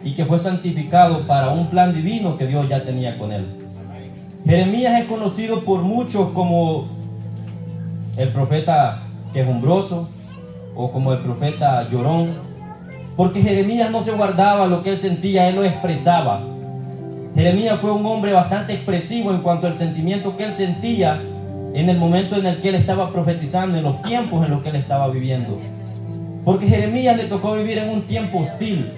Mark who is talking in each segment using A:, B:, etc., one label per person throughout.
A: y que fue santificado para un plan divino que Dios ya tenía con él. Jeremías es conocido por muchos como el profeta quejumbroso o como el profeta llorón, porque Jeremías no se guardaba lo que él sentía, él lo expresaba. Jeremías fue un hombre bastante expresivo en cuanto al sentimiento que él sentía en el momento en el que él estaba profetizando, en los tiempos en los que él estaba viviendo. Porque Jeremías le tocó vivir en un tiempo hostil,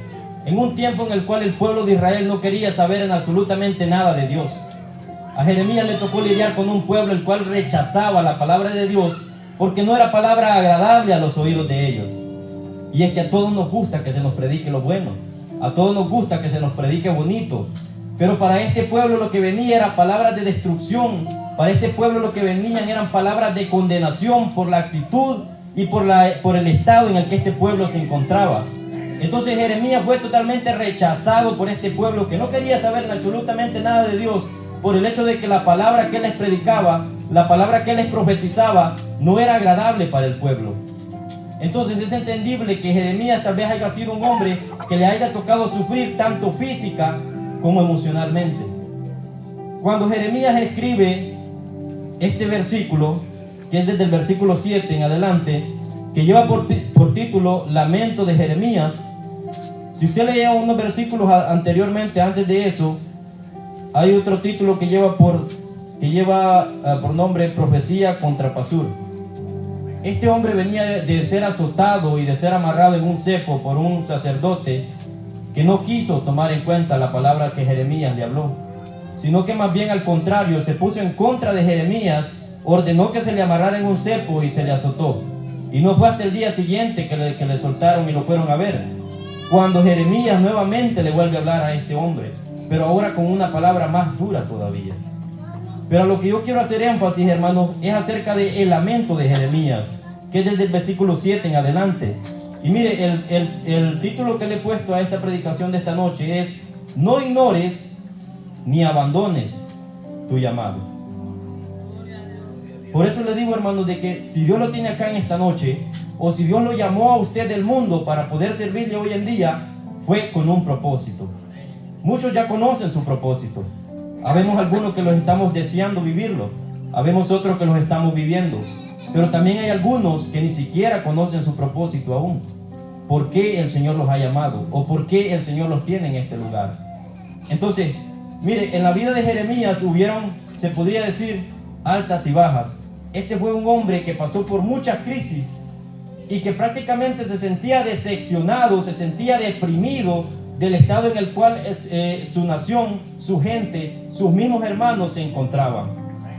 A: en un tiempo en el cual el pueblo de Israel no quería saber en absolutamente nada de Dios. A Jeremías le tocó lidiar con un pueblo el cual rechazaba la palabra de Dios porque no era palabra agradable a los oídos de ellos. Y es que a todos nos gusta que se nos predique lo bueno, a todos nos gusta que se nos predique bonito, pero para este pueblo lo que venía era palabras de destrucción, para este pueblo lo que venían eran palabras de condenación por la actitud y por el estado en el que este pueblo se encontraba. Entonces Jeremías fue totalmente rechazado por este pueblo que no quería saber absolutamente nada de Dios, por el hecho de que la palabra que él les predicaba, la palabra que él les profetizaba, no era agradable para el pueblo. Entonces es entendible que Jeremías tal vez haya sido un hombre que le haya tocado sufrir tanto física como emocionalmente. Cuando Jeremías escribe este versículo, que es desde el versículo 7 en adelante, que lleva por título Lamento de Jeremías, si usted leía unos versículos anteriormente, antes de eso, hay otro título que lleva por nombre Profecía contra Pasur. Este hombre venía de ser azotado y de ser amarrado en un cepo por un sacerdote que no quiso tomar en cuenta la palabra que Jeremías le habló, sino que más bien al contrario se puso en contra de Jeremías, ordenó que se le amarrara en un cepo y se le azotó. Y no fue hasta el día siguiente que le soltaron y lo fueron a ver, cuando Jeremías nuevamente le vuelve a hablar a este hombre, pero ahora con una palabra más dura todavía. Pero lo que yo quiero hacer énfasis, hermanos, es acerca del lamento de Jeremías, que es desde el versículo 7 en adelante. Y mire, el título que le he puesto a esta predicación de esta noche es: no ignores ni abandones tu llamado. Por eso le digo, hermanos, de que si Dios lo tiene acá en esta noche, o si Dios lo llamó a usted del mundo para poder servirle hoy en día, fue con un propósito. Muchos ya conocen su propósito. Habemos algunos que los estamos deseando vivirlo, habemos otros que los estamos viviendo, pero también hay algunos que ni siquiera conocen su propósito aún. ¿Por qué el Señor los ha llamado? ¿O por qué el Señor los tiene en este lugar? Entonces, mire, en la vida de Jeremías hubieron, se podría decir, altas y bajas. Este fue un hombre que pasó por muchas crisis y que prácticamente se sentía decepcionado, se sentía deprimido del estado en el cual su nación, su gente, sus mismos hermanos se encontraban.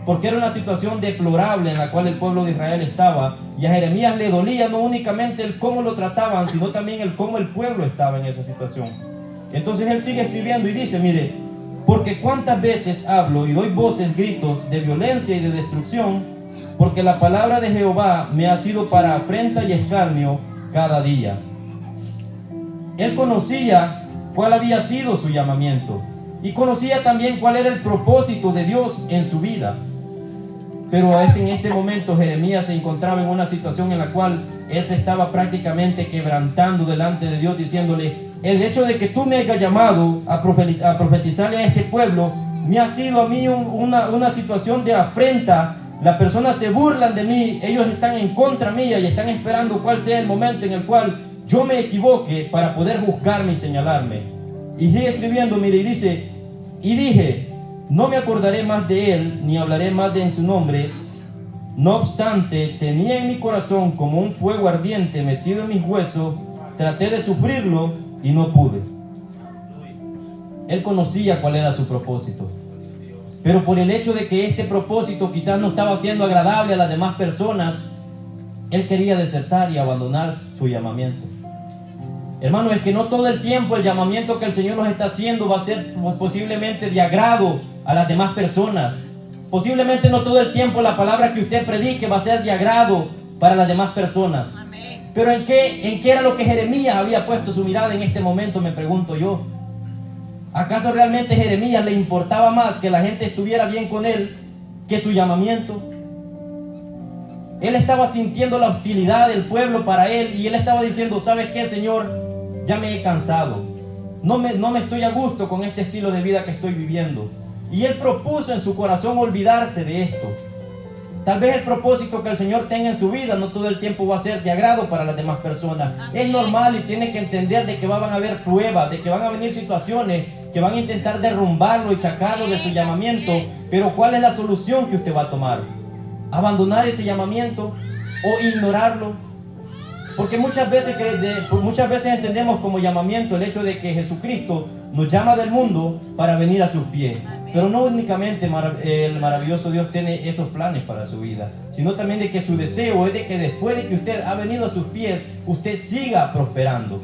A: Porque era una situación deplorable en la cual el pueblo de Israel estaba, y a Jeremías le dolía no únicamente el cómo lo trataban, sino también el cómo el pueblo estaba en esa situación. Entonces él sigue escribiendo y dice, mire, porque cuántas veces hablo y doy voces, gritos de violencia y de destrucción, porque la palabra de Jehová me ha sido para afrenta y escarnio cada día. Él conocía cuál había sido su llamamiento y conocía también cuál era el propósito de Dios en su vida. Pero en este momento Jeremías se encontraba en una situación en la cual él se estaba prácticamente quebrantando delante de Dios, diciéndole: el hecho de que tú me hayas llamado a profetizarle a este pueblo me ha sido a mí una situación de afrenta. Las personas se burlan de mí, ellos están en contra mía y están esperando cuál sea el momento en el cual yo me equivoque para poder juzgarme y señalarme. Y sigue escribiendo, mire, y dice: y dije, no me acordaré más de él, ni hablaré más de en su nombre. No obstante, tenía en mi corazón como un fuego ardiente metido en mis huesos, traté de sufrirlo y no pude. Él conocía cuál era su propósito, pero por el hecho de que este propósito quizás no estaba siendo agradable a las demás personas, él quería desertar y abandonar su llamamiento. Hermano, es que no todo el tiempo el llamamiento que el Señor nos está haciendo va a ser posiblemente de agrado a las demás personas. Posiblemente no todo el tiempo la palabra que usted predique va a ser de agrado para las demás personas. Amén. Pero ¿en qué era lo que Jeremías había puesto su mirada en este momento? Me pregunto yo. ¿Acaso realmente a Jeremías le importaba más que la gente estuviera bien con él que su llamamiento? Él estaba sintiendo la hostilidad del pueblo para él y él estaba diciendo: ¿sabes qué, Señor? Ya me he cansado. no me estoy a gusto con este estilo de vida que estoy viviendo. Y él propuso en su corazón olvidarse de esto. Tal vez el propósito que el Señor tenga en su vida no todo el tiempo va a ser de agrado para las demás personas. Es normal y tiene que entender de que van a haber pruebas, de que van a venir situaciones que van a intentar derrumbarlo y sacarlo de su llamamiento. Pero ¿cuál es la solución que usted va a tomar? ¿Abandonar ese llamamiento o ignorarlo? Porque muchas veces entendemos como llamamiento el hecho de que Jesucristo nos llama del mundo para venir a sus pies. Pero no únicamente el maravilloso Dios tiene esos planes para su vida, sino también de que su deseo es de que después de que usted ha venido a sus pies, usted siga prosperando.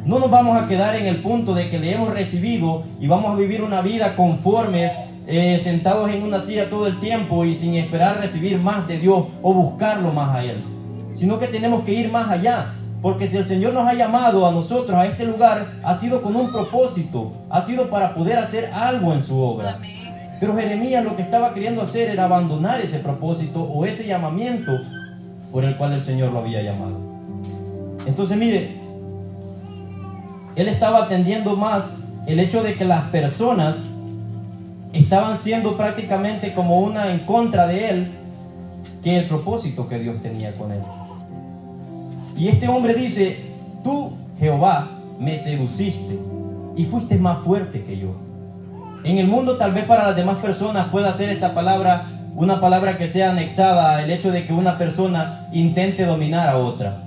A: No nos vamos a quedar en el punto de que le hemos recibido y vamos a vivir una vida conformes, sentados en una silla todo el tiempo y sin esperar recibir más de Dios o buscarlo más a Él. Sino que tenemos que ir más allá. Porque si el Señor nos ha llamado a nosotros a este lugar, ha sido con un propósito, ha sido para poder hacer algo en su obra. Pero Jeremías lo que estaba queriendo hacer era abandonar ese propósito o ese llamamiento por el cual el Señor lo había llamado. Entonces mire, él estaba atendiendo más el hecho de que las personas estaban siendo prácticamente como una en contra de él que el propósito que Dios tenía con él. Y este hombre dice: tú, Jehová, me seduciste y fuiste más fuerte que yo. En el mundo, tal vez para las demás personas pueda ser esta palabra una palabra que sea anexada al hecho de que una persona intente dominar a otra.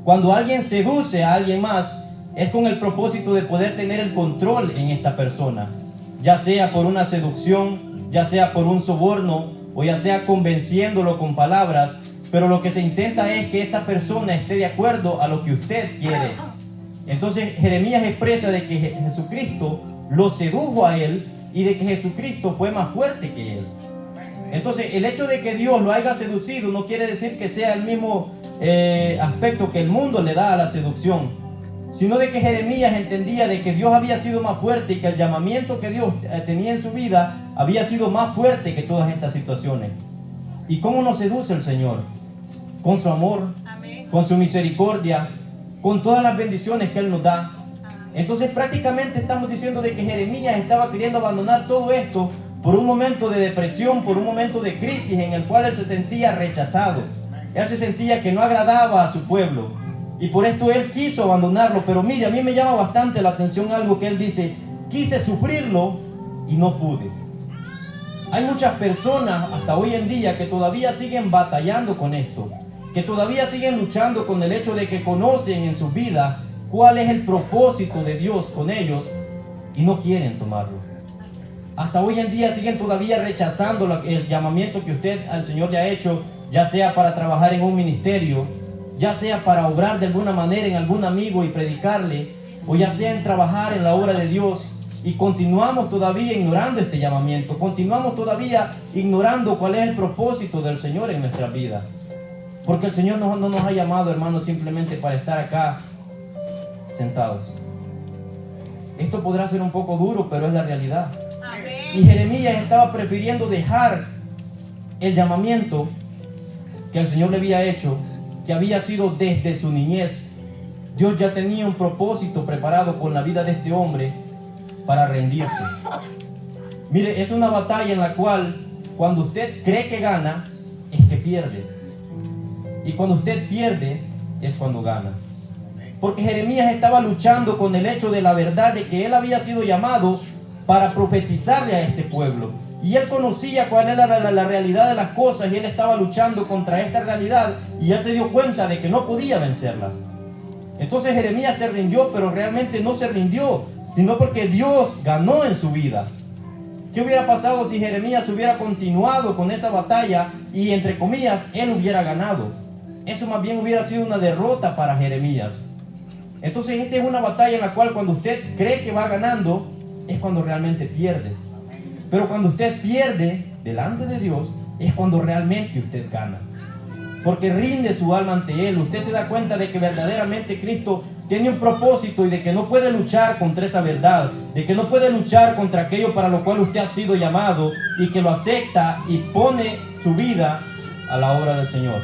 A: Cuando alguien seduce a alguien más, es con el propósito de poder tener el control en esta persona, ya sea por una seducción, ya sea por un soborno, o ya sea convenciéndolo con palabras. Pero lo que se intenta es que esta persona esté de acuerdo a lo que usted quiere. Entonces Jeremías expresa de que Jesucristo lo sedujo a él y de que Jesucristo fue más fuerte que él. Entonces el hecho de que Dios lo haya seducido no quiere decir que sea el mismo aspecto que el mundo le da a la seducción, sino de que Jeremías entendía de que Dios había sido más fuerte y que el llamamiento que Dios tenía en su vida había sido más fuerte que todas estas situaciones. ¿Y cómo nos seduce el Señor? Con su amor, con su misericordia, con todas las bendiciones que Él nos da. Entonces prácticamente estamos diciendo de que Jeremías estaba queriendo abandonar todo esto por un momento de depresión, por un momento de crisis en el cual él se sentía rechazado. Él se sentía que no agradaba a su pueblo y por esto él quiso abandonarlo. Pero mire, a mí me llama bastante la atención algo que él dice: quise sufrirlo y no pude. Hay muchas personas hasta hoy en día que todavía siguen batallando con esto, que todavía siguen luchando con el hecho de que conocen en su vida cuál es el propósito de Dios con ellos y no quieren tomarlo. Hasta hoy en día siguen todavía rechazando el llamamiento que usted al Señor le ha hecho, ya sea para trabajar en un ministerio, ya sea para obrar de alguna manera en algún amigo y predicarle, o ya sea en trabajar en la obra de Dios. Y continuamos todavía ignorando este llamamiento, continuamos todavía ignorando cuál es el propósito del Señor en nuestra vida. Porque el Señor no nos ha llamado, hermanos, simplemente para estar acá sentados. Esto podrá ser un poco duro, pero es la realidad. Amén. Y Jeremías estaba prefiriendo dejar el llamamiento que el Señor le había hecho, que había sido desde su niñez. Dios ya tenía un propósito preparado con la vida de este hombre para rendirse. Mire, es una batalla en la cual cuando usted cree que gana, es que pierde. Y cuando usted pierde, es cuando gana. Porque Jeremías estaba luchando con el hecho de la verdad de que él había sido llamado para profetizarle a este pueblo. Y él conocía cuál era la realidad de las cosas y él estaba luchando contra esta realidad y él se dio cuenta de que no podía vencerla. Entonces Jeremías se rindió, pero realmente no se rindió, sino porque Dios ganó en su vida. ¿Qué hubiera pasado si Jeremías hubiera continuado con esa batalla y, entre comillas, él hubiera ganado? Eso más bien hubiera sido una derrota para Jeremías. Entonces esta es una batalla en la cual cuando usted cree que va ganando, es cuando realmente pierde. Pero cuando usted pierde delante de Dios, es cuando realmente usted gana. Porque rinde su alma ante Él. Usted se da cuenta de que verdaderamente Cristo tiene un propósito y de que no puede luchar contra esa verdad, de que no puede luchar contra aquello para lo cual usted ha sido llamado y que lo acepta y pone su vida a la obra del Señor.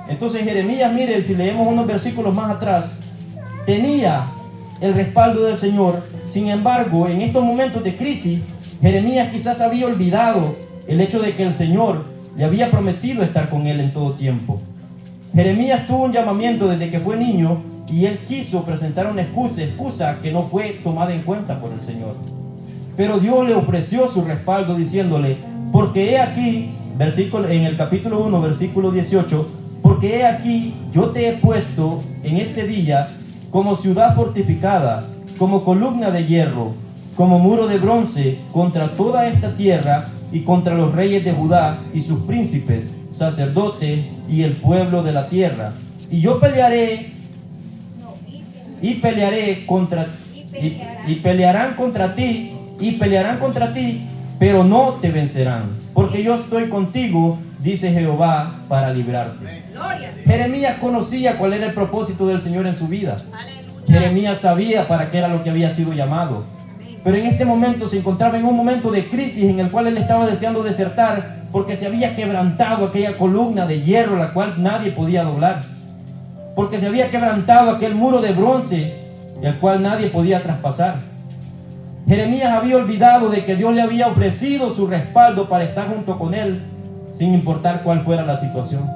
A: Entonces Jeremías, mire, si leemos unos versículos más atrás, tenía el respaldo del Señor. Sin embargo, en estos momentos de crisis, Jeremías quizás había olvidado el hecho de que el Señor le había prometido estar con él en todo tiempo. Jeremías tuvo un llamamiento desde que fue niño y él quiso presentar una excusa que no fue tomada en cuenta por el Señor. Pero Dios le ofreció su respaldo diciéndole, porque he aquí, en el capítulo 1, versículo 18, porque he aquí, yo te he puesto en este día como ciudad fortificada, como columna de hierro, como muro de bronce contra toda esta tierra y contra los reyes de Judá y sus príncipes, sacerdotes y el pueblo de la tierra. Y yo pelearán contra ti, pero no te vencerán, porque yo estoy contigo, dice Jehová, para librarte. Jeremías conocía cuál era el propósito del Señor en su vida. Jeremías sabía para qué era lo que había sido llamado. Pero en este momento se encontraba en un momento de crisis en el cual él estaba deseando desertar porque se había quebrantado aquella columna de hierro la cual nadie podía doblar. Porque se había quebrantado aquel muro de bronce el cual nadie podía traspasar. Jeremías había olvidado de que Dios le había ofrecido su respaldo para estar junto con él, sin importar cuál fuera la situación.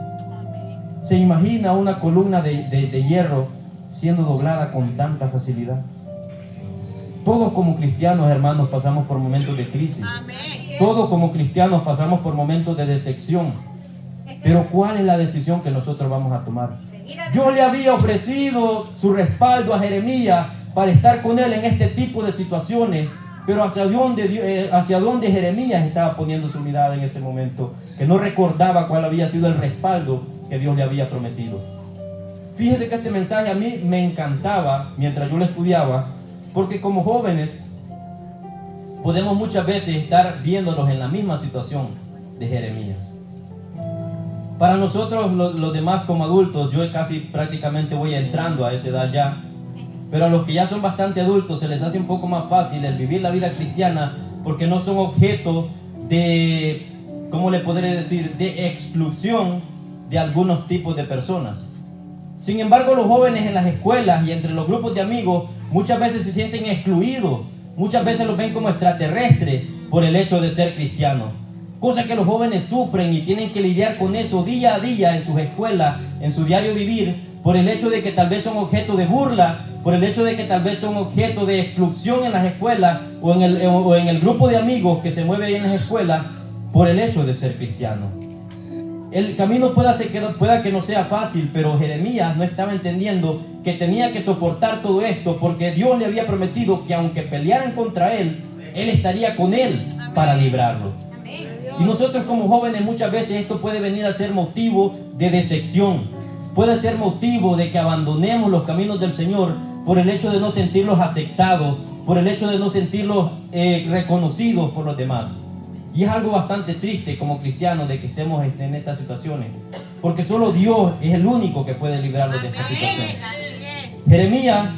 A: ¿Se imagina una columna de hierro siendo doblada con tanta facilidad? Todos como cristianos, hermanos, pasamos por momentos de crisis. Todos como cristianos pasamos por momentos de decepción. Pero ¿cuál es la decisión que nosotros vamos a tomar? Dios le había ofrecido su respaldo a Jeremías para estar con él en este tipo de situaciones, pero hacia dónde Jeremías estaba poniendo su mirada en ese momento, que no recordaba cuál había sido el respaldo que Dios le había prometido. Fíjese que este mensaje a mí me encantaba mientras yo lo estudiaba, porque como jóvenes podemos muchas veces estar viéndonos en la misma situación de Jeremías. Para nosotros los demás como adultos, yo casi prácticamente voy entrando a esa edad ya, pero a los que ya son bastante adultos se les hace un poco más fácil el vivir la vida cristiana porque no son objeto de, ¿cómo le podré decir?, de exclusión de algunos tipos de personas. Sin embargo, los jóvenes en las escuelas y entre los grupos de amigos muchas veces se sienten excluidos, muchas veces los ven como extraterrestres por el hecho de ser cristianos. Cosa que los jóvenes sufren y tienen que lidiar con eso día a día en sus escuelas, en su diario vivir, por el hecho de que tal vez son objeto de burla, por el hecho de que tal vez son objeto de exclusión en las escuelas o en el grupo de amigos que se mueve ahí en las escuelas por el hecho de ser cristiano. El camino pueda que no sea fácil, pero Jeremías no estaba entendiendo que tenía que soportar todo esto porque Dios le había prometido que aunque pelearan contra él estaría con él para librarlo. Y nosotros como jóvenes muchas veces esto puede venir a ser motivo de decepción, puede ser motivo de que abandonemos los caminos del Señor por el hecho de no sentirlos aceptados, por el hecho de no sentirlos reconocidos por los demás. Y es algo bastante triste como cristianos de que estemos en estas situaciones, porque solo Dios es el único que puede librarnos de esta situación. Jeremías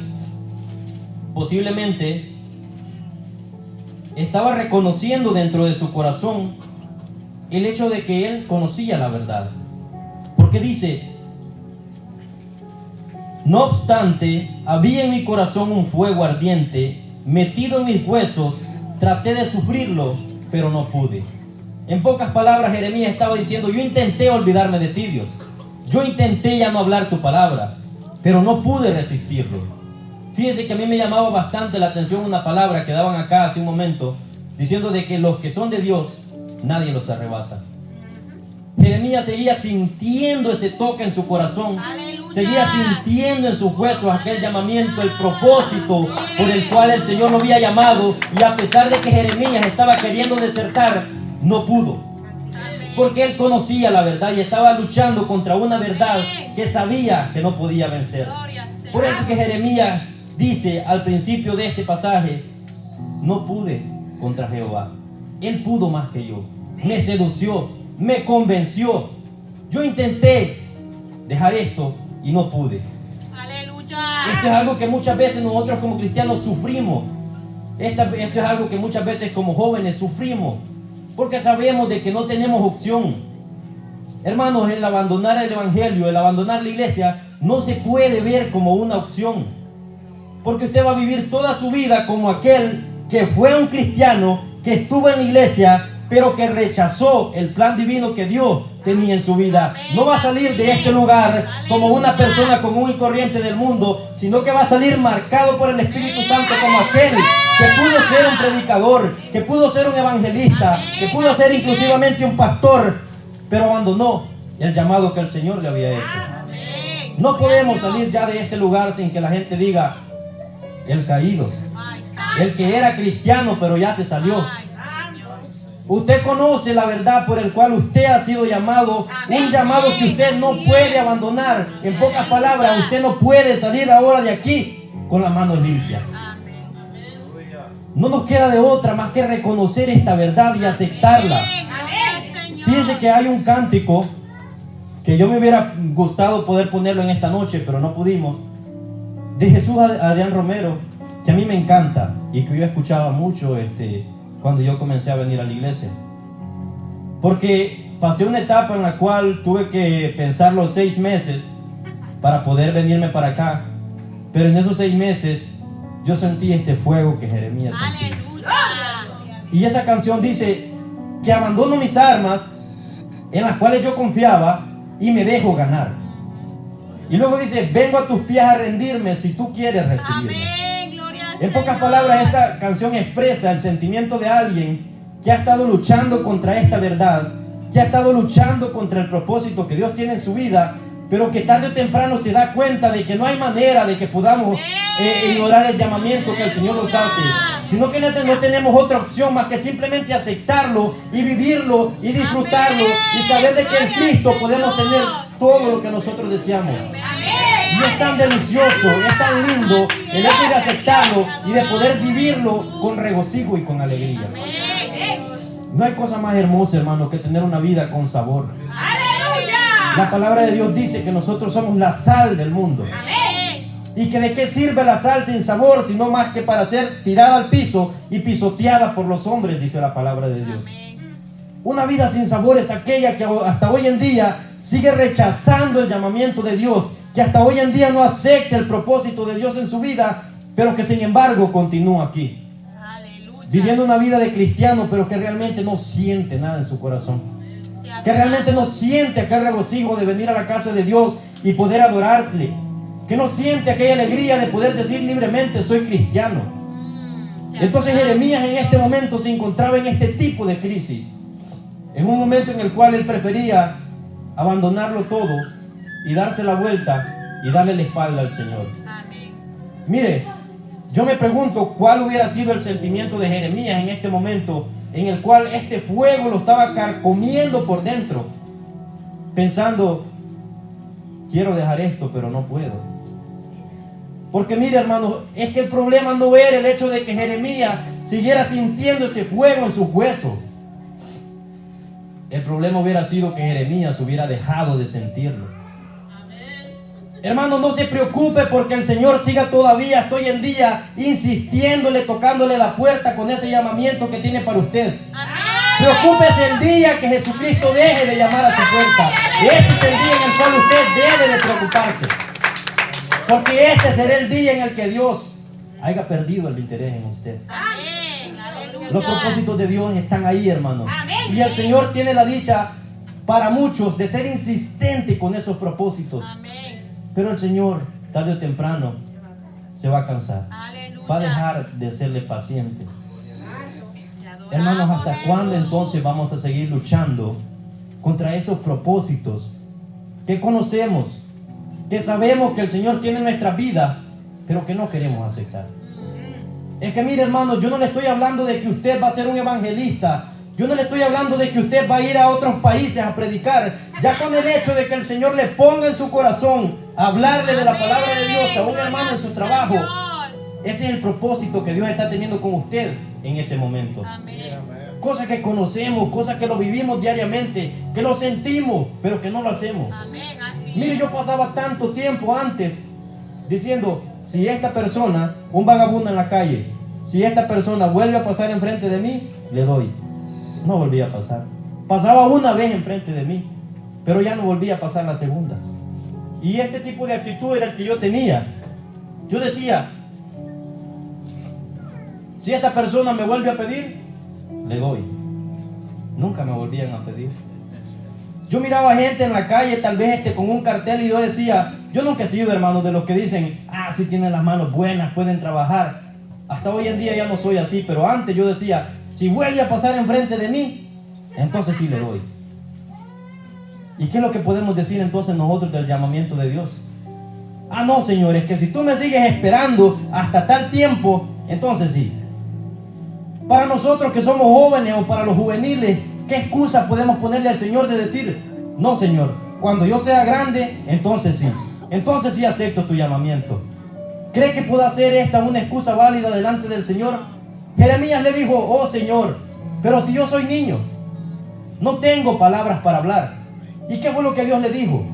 A: posiblemente estaba reconociendo dentro de su corazón el hecho de que él conocía la verdad, porque dice: no obstante, había en mi corazón un fuego ardiente, metido en mis huesos, traté de sufrirlo, pero no pude. En pocas palabras, Jeremías estaba diciendo: yo intenté olvidarme de ti, Dios. Yo intenté ya no hablar tu palabra, pero no pude resistirlo. Fíjense que a mí me llamaba bastante la atención una palabra que daban acá hace un momento, diciendo de que los que son de Dios, nadie los arrebata. Jeremías seguía sintiendo ese toque en su corazón. ¡Aleluya! Seguía sintiendo en sus huesos aquel llamamiento, el propósito por el cual el Señor lo había llamado. Y a pesar de que Jeremías estaba queriendo desertar, no pudo. Porque él conocía la verdad y estaba luchando contra una verdad que sabía que no podía vencer. Por eso que Jeremías dice al principio de este pasaje: no pude contra Jehová. Él pudo más que yo. Me sedució, me convenció. Yo intenté dejar esto y no pude. ¡Aleluya! Esto es algo que muchas veces nosotros como cristianos sufrimos. Esto es algo que muchas veces como jóvenes sufrimos, porque sabemos de que no tenemos opción. Hermanos, el abandonar el evangelio, el abandonar la iglesia, no se puede ver como una opción. Porque usted va a vivir toda su vida como aquel que fue un cristiano, que estuvo en la iglesia, pero que rechazó el plan divino que Dios tenía en su vida. No va a salir de este lugar como una persona común y corriente del mundo, sino que va a salir marcado por el Espíritu Santo como aquel que pudo ser un predicador, que pudo ser un evangelista, que pudo ser inclusivamente un pastor, pero abandonó el llamado que el Señor le había hecho. No podemos salir ya de este lugar sin que la gente diga: el caído, el que era cristiano pero ya se salió. Usted conoce la verdad por el cual usted ha sido llamado, un llamado que usted no puede abandonar. En pocas palabras, usted no puede salir ahora de aquí con las manos limpias. No nos queda de otra más que reconocer esta verdad y aceptarla. Fíjense que hay un cántico que yo me hubiera gustado poder ponerlo en esta noche, pero no pudimos, de Jesús Adrián Romero, que a mí me encanta y que yo escuchaba mucho cuando yo comencé a venir a la iglesia. Porque pasé una etapa en la cual tuve que pensar los 6 meses para poder venirme para acá. Pero en esos 6 meses yo sentí este fuego que Jeremías sentía. Y esa canción dice que abandono mis armas en las cuales yo confiaba y me dejo ganar. Y luego dice: vengo a tus pies a rendirme si tú quieres recibirme. En pocas palabras, esa canción expresa el sentimiento de alguien que ha estado luchando contra esta verdad, que ha estado luchando contra el propósito que Dios tiene en su vida, pero que tarde o temprano se da cuenta de que no hay manera de que podamos ignorar el llamamiento que el Señor nos hace, sino que no tenemos otra opción más que simplemente aceptarlo y vivirlo y disfrutarlo y saber de que en Cristo podemos tener todo lo que nosotros deseamos. Y es tan delicioso, es tan lindo el hecho de aceptarlo y de poder vivirlo con regocijo y con alegría. No hay cosa más hermosa, hermano, que tener una vida con sabor. La palabra de Dios dice que nosotros somos la sal del mundo. ¿Y que de qué sirve la sal sin sabor, sino más que para ser tirada al piso y pisoteada por los hombres? Dice la palabra de Dios. Una vida sin sabor es aquella que hasta hoy en día sigue rechazando el llamamiento de Dios, que hasta hoy en día no acepta el propósito de Dios en su vida, pero que sin embargo continúa aquí, viviendo una vida de cristiano, pero que realmente no siente nada en su corazón, que realmente no siente aquel regocijo de venir a la casa de Dios y poder adorarle, que no siente aquella alegría de poder decir libremente: soy cristiano. Entonces Jeremías en este momento se encontraba en este tipo de crisis, en un momento en el cual él prefería abandonarlo todo y darse la vuelta y darle la espalda al Señor. Mire, yo me pregunto cuál hubiera sido el sentimiento de Jeremías en este momento en el cual este fuego lo estaba carcomiendo por dentro, pensando: quiero dejar esto, pero no puedo. Porque mire, hermano, es que el problema no era el hecho de que Jeremías siguiera sintiendo ese fuego en sus huesos. El problema hubiera sido que Jeremías hubiera dejado de sentirlo. Hermano, no se preocupe porque el Señor siga todavía hasta hoy en día insistiéndole, tocándole la puerta con ese llamamiento que tiene para usted. Preocúpese el día que Jesucristo deje de llamar a su puerta. Ese es el día en el cual usted debe de preocuparse. Porque ese será el día en el que Dios haya perdido el interés en usted. Los propósitos de Dios están ahí, hermano. Y el Señor tiene la dicha para muchos de ser insistente con esos propósitos. Pero el Señor, tarde o temprano, se va a cansar. Va a dejar de serle paciente. Hermanos, ¿hasta cuándo entonces vamos a seguir luchando contra esos propósitos que conocemos, que sabemos que el Señor tiene en nuestra vida, pero que no queremos aceptar? Es que mire, hermano, yo no le estoy hablando de que usted va a ser un evangelista. Yo no le estoy hablando de que usted va a ir a otros países a predicar. Ya con el hecho de que el Señor le ponga en su corazón hablarle de la palabra de Dios a un hermano en su trabajo, ese es el propósito que Dios está teniendo con usted en ese momento. Cosas que conocemos, cosas que lo vivimos diariamente, que lo sentimos, pero que no lo hacemos. Mire, yo pasaba tanto tiempo antes diciendo: si esta persona, un vagabundo en la calle, si esta persona vuelve a pasar enfrente de mí, le doy. No volvía a pasar. Pasaba una vez enfrente de mí, pero ya no volvía a pasar la segunda. Y este tipo de actitud era el que yo tenía. Yo decía: Si esta persona me vuelve a pedir, le doy. Nunca me volvían a pedir. Yo miraba gente en la calle, tal vez con un cartel, y yo decía, yo nunca he sido, hermano, de los que dicen, si tienen las manos buenas, pueden trabajar. Hasta hoy en día ya no soy así, pero antes yo decía, si vuelve a pasar enfrente de mí, entonces sí le doy. ¿Y qué es lo que podemos decir entonces nosotros del llamamiento de Dios? No, señores, que si tú me sigues esperando hasta tal tiempo, entonces sí. Para nosotros que somos jóvenes o para los juveniles, ¿qué excusa podemos ponerle al Señor de decir, no, Señor, cuando yo sea grande, entonces sí acepto tu llamamiento? ¿Cree que pueda ser esta una excusa válida delante del Señor? Jeremías le dijo, oh Señor, pero si yo soy niño, no tengo palabras para hablar. ¿Y qué fue lo que Dios le dijo?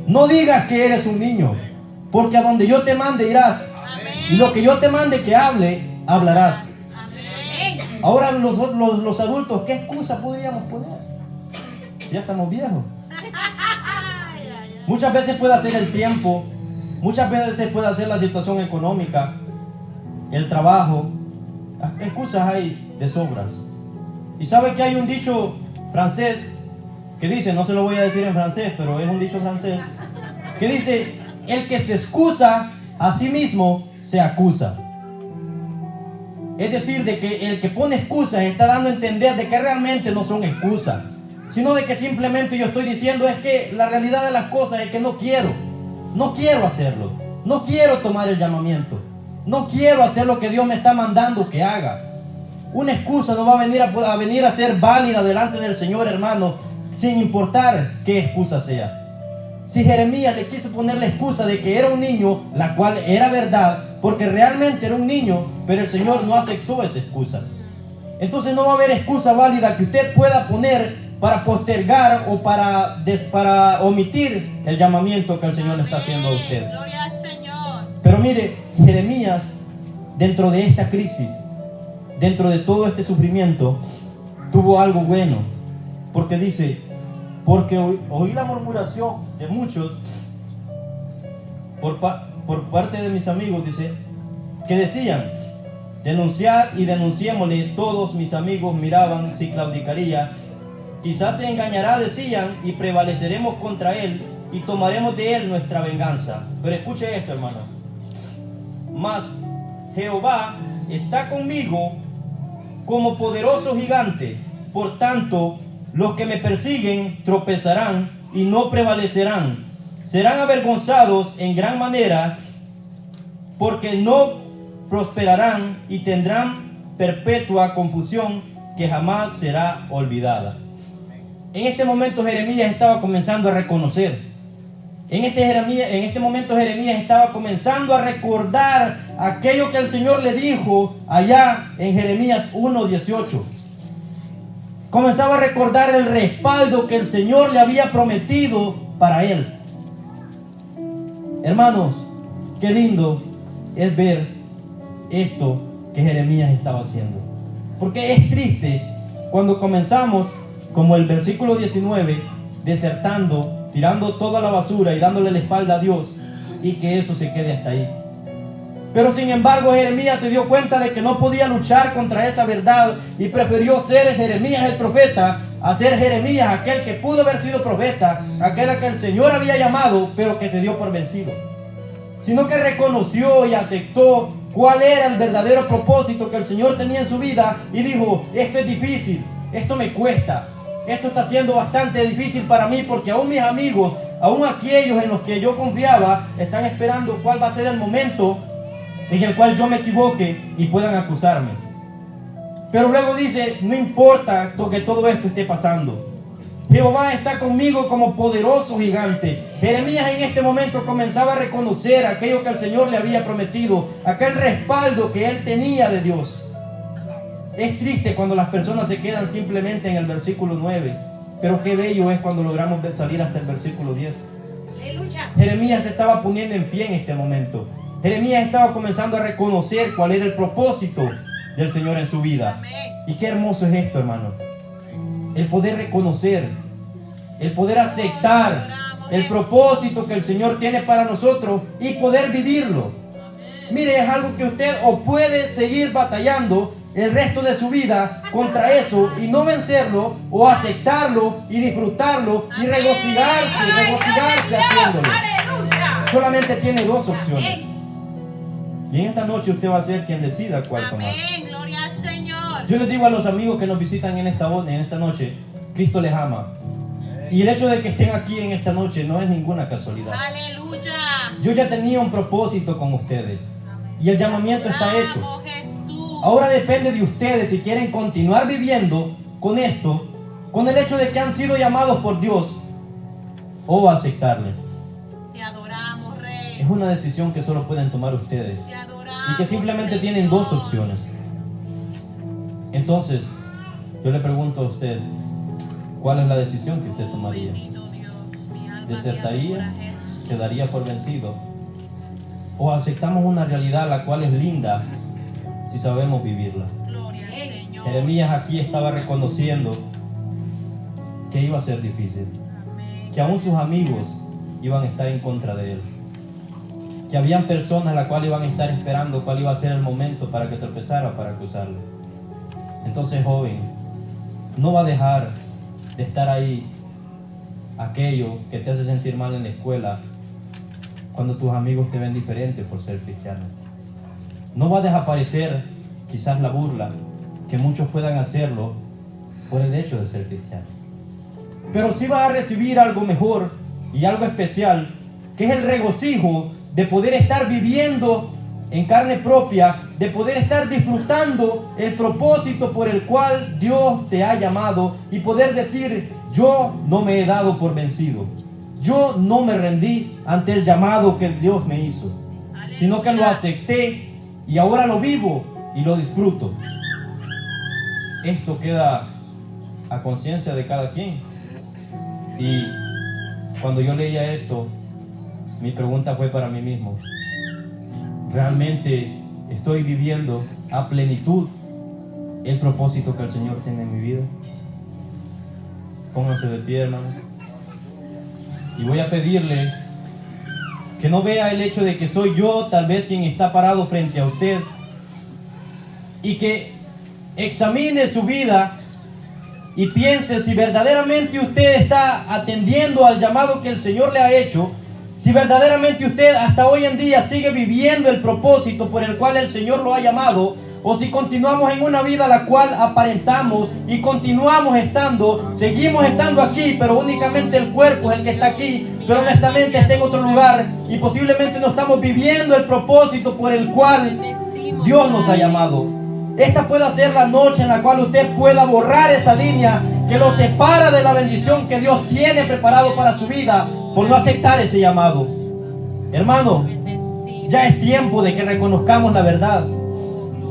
A: No digas que eres un niño, porque a donde yo te mande irás. Amén. Y lo que yo te mande que hable, hablarás. Amén. Ahora los adultos, ¿qué excusa podríamos poner? Ya estamos viejos. Muchas veces puede ser el tiempo, muchas veces puede ser la situación económica, el trabajo. Excusas hay de sobras. Y sabe que hay un dicho francés que dice, no se lo voy a decir en francés, pero es un dicho francés, que dice, el que se excusa a sí mismo se acusa. Es decir, de que el que pone excusas está dando a entender de que realmente no son excusas, sino de que simplemente yo estoy diciendo es que la realidad de las cosas es que no quiero hacerlo, no quiero tomar el llamamiento, no quiero hacer lo que Dios me está mandando que haga. Una excusa no va a venir a ser válida delante del Señor, hermano, sin importar qué excusa sea. Si Jeremías le quiso poner la excusa de que era un niño, la cual era verdad, porque realmente era un niño, pero el Señor no aceptó esa excusa. Entonces no va a haber excusa válida que usted pueda poner para postergar o para omitir el llamamiento que el Señor le está haciendo a usted.
B: Gloria al Señor.
A: Pero mire, Jeremías, dentro de esta crisis, dentro de todo este sufrimiento, tuvo algo bueno, porque dice, porque oí la murmuración de muchos por parte de mis amigos, dice, que decían, denunciad y denunciémosle. Todos mis amigos miraban si claudicaría. Quizás se engañará, decían, y prevaleceremos contra él y tomaremos de él nuestra venganza. Pero escuche esto, hermano. Mas Jehová está conmigo como poderoso gigante. Por tanto, los que me persiguen tropezarán y no prevalecerán. Serán avergonzados en gran manera, porque no prosperarán y tendrán perpetua confusión que jamás será olvidada. En este momento Jeremías estaba comenzando a reconocer. En este momento Jeremías estaba comenzando a recordar aquello que el Señor le dijo allá en Jeremías 1:18. Comenzaba a recordar el respaldo que el Señor le había prometido para él. Hermanos, qué lindo es ver esto que Jeremías estaba haciendo. Porque es triste cuando comenzamos, como el versículo 19, desertando, tirando toda la basura y dándole la espalda a Dios, y que eso se quede hasta ahí. Pero sin embargo Jeremías se dio cuenta de que no podía luchar contra esa verdad y prefirió ser Jeremías el profeta a ser Jeremías aquel que pudo haber sido profeta, aquel a que el Señor había llamado pero que se dio por vencido, sino que reconoció y aceptó cuál era el verdadero propósito que el Señor tenía en su vida y dijo, esto es difícil, esto me cuesta, esto está siendo bastante difícil para mí, porque aún mis amigos, aún aquellos en los que yo confiaba, están esperando cuál va a ser el momento en el cual yo me equivoque y puedan acusarme. Pero luego dice, no importa que todo esto esté pasando, Jehová está conmigo como poderoso gigante. Jeremías en este momento comenzaba a reconocer aquello que el Señor le había prometido, aquel respaldo que él tenía de Dios. Es triste cuando las personas se quedan simplemente en el versículo 9, pero qué bello es cuando logramos salir hasta el versículo 10.
B: Aleluya.
A: Jeremías se estaba poniendo en pie en este momento. Jeremías estaba comenzando a reconocer cuál era el propósito del Señor en su vida.
B: Amén.
A: Y qué hermoso es esto, hermano. El poder reconocer, el poder aceptar el propósito que el Señor tiene para nosotros y poder vivirlo. Mire, es algo que usted o puede seguir batallando el resto de su vida contra eso y no vencerlo, o aceptarlo y disfrutarlo y regocijarse haciéndolo.
B: Aleluya.
A: Solamente tiene dos opciones.
B: Amén.
A: Y en esta noche usted va a ser quien decida cuál tomar.
B: Amén. Gloria al Señor.
A: Yo les digo a los amigos que nos visitan en esta noche, Cristo les ama. Y el hecho de que estén aquí en esta noche no es ninguna casualidad.
B: Aleluya.
A: Yo ya tenía un propósito con ustedes y el llamamiento está hecho.
B: Bravo, Jesús.
A: Ahora depende de ustedes si quieren continuar viviendo con esto, con el hecho de que han sido llamados por Dios, o aceptarle.
B: Te adoramos, Rey.
A: Es una decisión que solo pueden tomar ustedes
B: Te adoramos,
A: y que simplemente
B: Señor.
A: tienen dos opciones. Entonces, yo le pregunto a usted, ¿cuál es la decisión que usted tomaría?
B: Bendito Dios, mi alma te
A: ¿Desertaría?
B: adora, Jesús.
A: ¿Quedaría por vencido? ¿O aceptamos una realidad la cual es linda si sabemos vivirla?
B: Gloria al Señor.
A: Jeremías aquí estaba reconociendo que iba a ser difícil,
B: Amén.
A: que aún sus amigos iban a estar en contra de él, que habían personas las cuales iban a estar esperando cuál iba a ser el momento para que tropezara, para acusarle. Entonces, joven, no va a dejar de estar ahí aquello que te hace sentir mal en la escuela cuando tus amigos te ven diferente por ser cristiano. No va a desaparecer quizás la burla, que muchos puedan hacerlo por el hecho de ser cristiano. Pero sí vas a recibir algo mejor y algo especial, que es el regocijo de poder estar viviendo en carne propia, de poder estar disfrutando el propósito por el cual Dios te ha llamado y poder decir: yo no me he dado por vencido, yo no me rendí ante el llamado que Dios me hizo, sino que lo acepté y ahora lo vivo y lo disfruto. Esto queda a conciencia de cada quien. Y cuando yo leía esto, mi pregunta fue para mí mismo: ¿realmente estoy viviendo a plenitud el propósito que el Señor tiene en mi vida? Pónganse de pie, hermano. Y voy a pedirle que no vea el hecho de que soy yo tal vez quien está parado frente a usted, y que examine su vida y piense si verdaderamente usted está atendiendo al llamado que el Señor le ha hecho, si verdaderamente usted hasta hoy en día sigue viviendo el propósito por el cual el Señor lo ha llamado, o si continuamos en una vida la cual aparentamos y seguimos estando aquí, pero únicamente el cuerpo es el que está aquí, pero nuestra mente está en otro lugar y posiblemente no estamos viviendo el propósito por el cual Dios nos ha llamado. Esta puede ser la noche en la cual usted pueda borrar esa línea que lo separa de la bendición que Dios tiene preparado para su vida por no aceptar ese llamado. Hermano, ya es tiempo de que reconozcamos la verdad.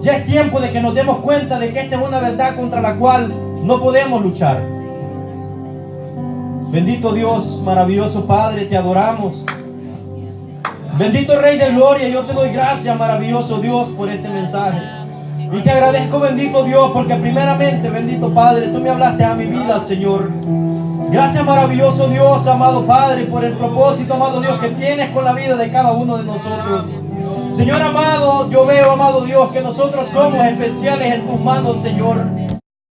A: Ya es tiempo de que nos demos cuenta de que esta es una verdad contra la cual no podemos luchar. Bendito Dios, maravilloso Padre, te adoramos. Bendito Rey de Gloria, yo te doy gracias, maravilloso Dios, por este mensaje. Y te agradezco, bendito Dios, porque primeramente, bendito Padre, tú me hablaste a mi vida, Señor. Gracias, maravilloso Dios, amado Padre, por el propósito, amado Dios, que tienes con la vida de cada uno de nosotros. Señor amado, yo veo, amado Dios, que nosotros somos especiales en tus manos, Señor.